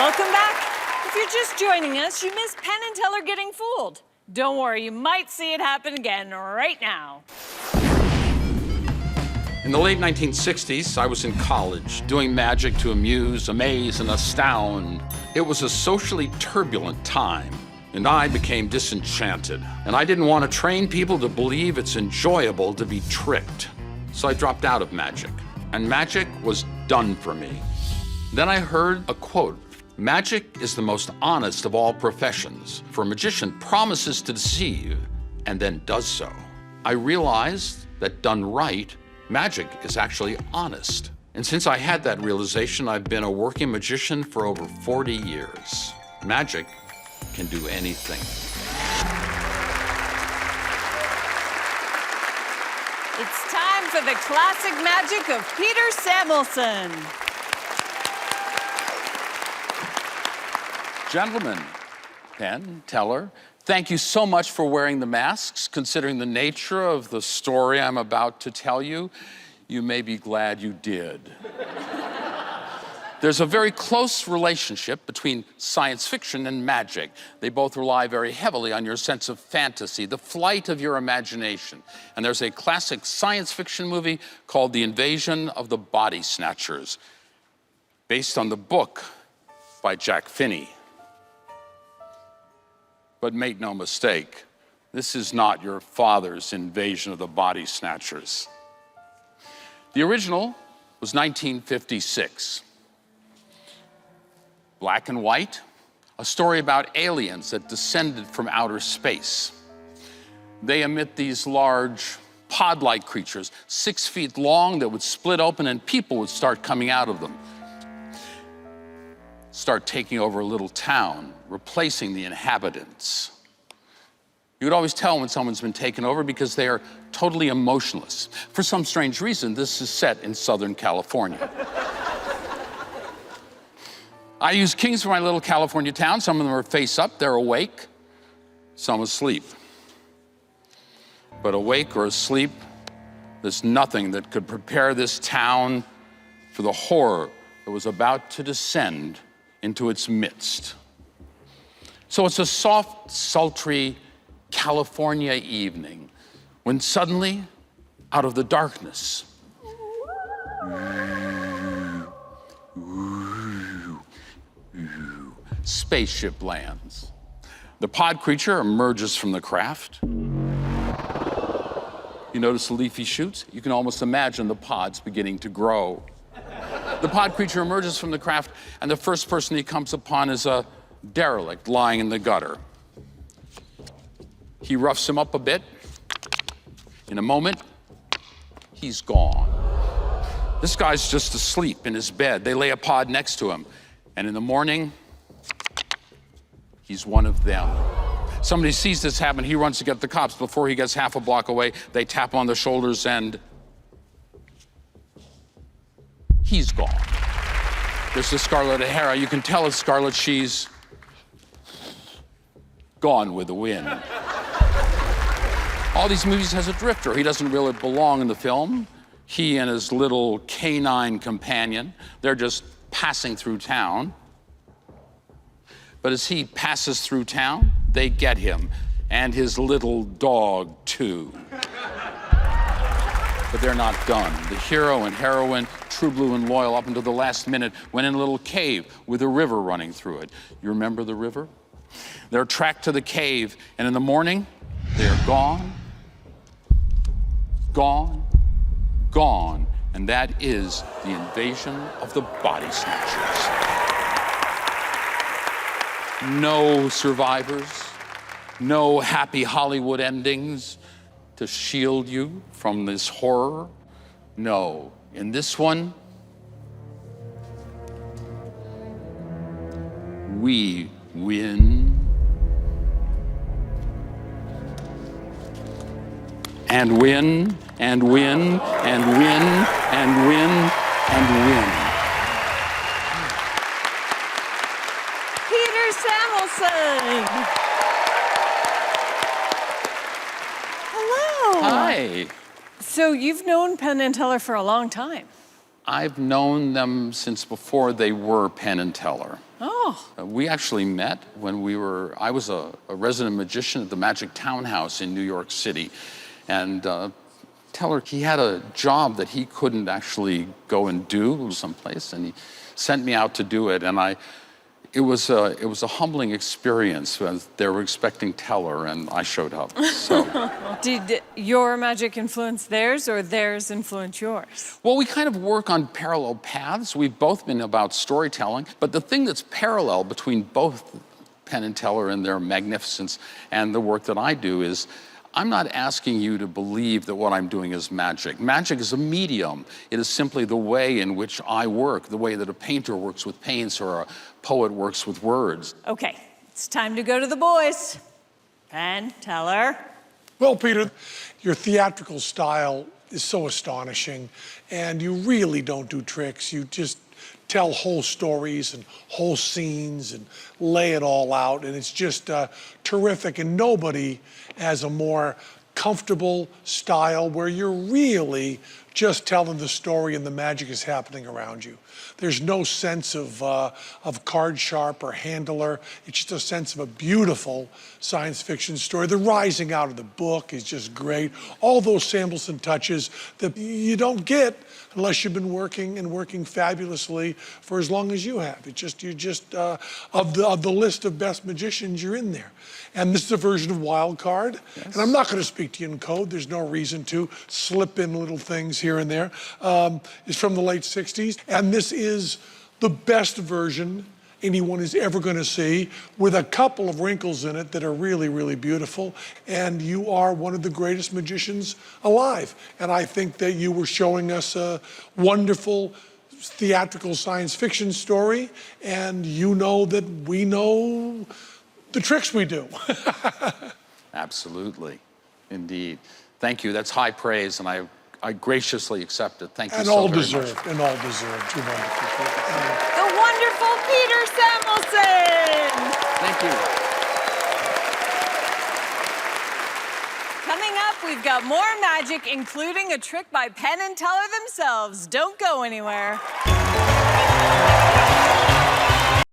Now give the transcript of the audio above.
Welcome back. If you're just joining us, you missed Penn and Teller getting fooled. Don't worry, you might see it happen again right now. In the late 1960s, I was in college, doing magic to amuse, amaze, and astound. It was a socially turbulent time, and I became disenchanted. And I didn't want to train people to believe it's enjoyable to be tricked. So I dropped out of magic, and magic was done for me. Then I heard a quote: "Magic is the most honest of all professions, for a magician promises to deceive and then does so." I realized that done right, magic is actually honest. And since I had that realization, I've been a working magician for over 40 years. Magic can do anything. It's time for the classic magic of Peter Samuelson. Gentlemen, Penn, Teller, thank you so much for wearing the masks. Considering the nature of the story I'm about to tell you, you may be glad you did. There's a very close relationship between science fiction and magic. They both rely very heavily on your sense of fantasy, the flight of your imagination. And there's a classic science fiction movie called The Invasion of the Body Snatchers, based on the book by Jack Finney. But make no mistake, this is not your father's Invasion of the Body Snatchers. The original was 1956. Black and white, a story about aliens that descended from outer space. They emit these large pod-like creatures, 6 feet long, that would split open and people would start coming out of them. Start taking over a little town, replacing the inhabitants. You would always tell when someone's been taken over because they are totally emotionless. For some strange reason, this is set in Southern California. I use kings for my little California town. Some of them are face up, they're awake, some asleep. But awake or asleep, there's nothing that could prepare this town for the horror that was about to descend into its midst. So it's a soft, sultry California evening when suddenly, out of the darkness, spaceship lands. The pod creature emerges from the craft. You notice the leafy shoots? You can almost imagine the pods beginning to grow. The pod creature emerges from the craft, and the first person he comes upon is a derelict lying in the gutter. He roughs him up a bit. In a moment, he's gone. This guy's just asleep in his bed. They lay a pod next to him, and in the morning, he's one of them. Somebody sees this happen, he runs to get the cops. Before he gets half a block away, they tap on the shoulders and he's gone. There's the Scarlet O'Hara. You can tell it's Scarlet. She's gone with the wind. All these movies has a drifter. He doesn't really belong in the film. He and his little canine companion, they're just passing through town. But as he passes through town, they get him, and his little dog, too. But they're not done. The hero and heroine, true blue and loyal up until the last minute, went in a little cave with a river running through it. You remember the river? They're tracked to the cave, and in the morning, they're gone, gone, gone. And that is the invasion of the body snatchers. No survivors, no happy Hollywood endings to shield you from this horror. No, in this one, we win. And win, and win, and win, and win, and win. Peter Samuelson. Hello. Hi. So you've known Penn and Teller for a long time. I've known them since before they were Penn and Teller. Oh. We actually met when I was a resident magician at the Magic Townhouse in New York City. And Teller, he had a job that he couldn't actually go and do someplace, and he sent me out to do it. And it was a humbling experience. They were expecting Teller, and I showed up. So. Did your magic influence theirs, or theirs influence yours? Well, we kind of work on parallel paths. We've both been about storytelling, but the thing that's parallel between both Penn and Teller and their magnificence and the work that I do is I'm not asking you to believe that what I'm doing is magic. Magic is a medium. It is simply the way in which I work, the way that a painter works with paints or a poet works with words. Okay, it's time to go to the boys. Penn, Teller. Well, Peter, your theatrical style is so astonishing, and you really don't do tricks. You just tell whole stories and whole scenes and lay it all out, and it's just terrific. And nobody has a more comfortable style where you're really just telling the story and the magic is happening around you. There's no sense of card sharp or handler. It's just a sense of a beautiful science fiction story. The rising out of the book is just great. All those samples and touches that you don't get unless you've been working fabulously for as long as you have. You're just of the list of best magicians, you're in there. And this is a version of Wild Card. Yes. And I'm not going to speak to you in code. There's no reason to slip in little things here and there. It's from the late 60s. And this is the best version anyone is ever going to see, with a couple of wrinkles in it that are really, really beautiful. And you are one of the greatest magicians alive. And I think that you were showing us a wonderful theatrical science fiction story. And you know that we know the tricks we do. Absolutely, indeed. Thank you. That's high praise, and I graciously accept it. Thank you and so all very deserved, much. And all deserved. You're wonderful. The wonderful Peter Samuelson. Thank you. Coming up, we've got more magic, including a trick by Penn and Teller themselves. Don't go anywhere.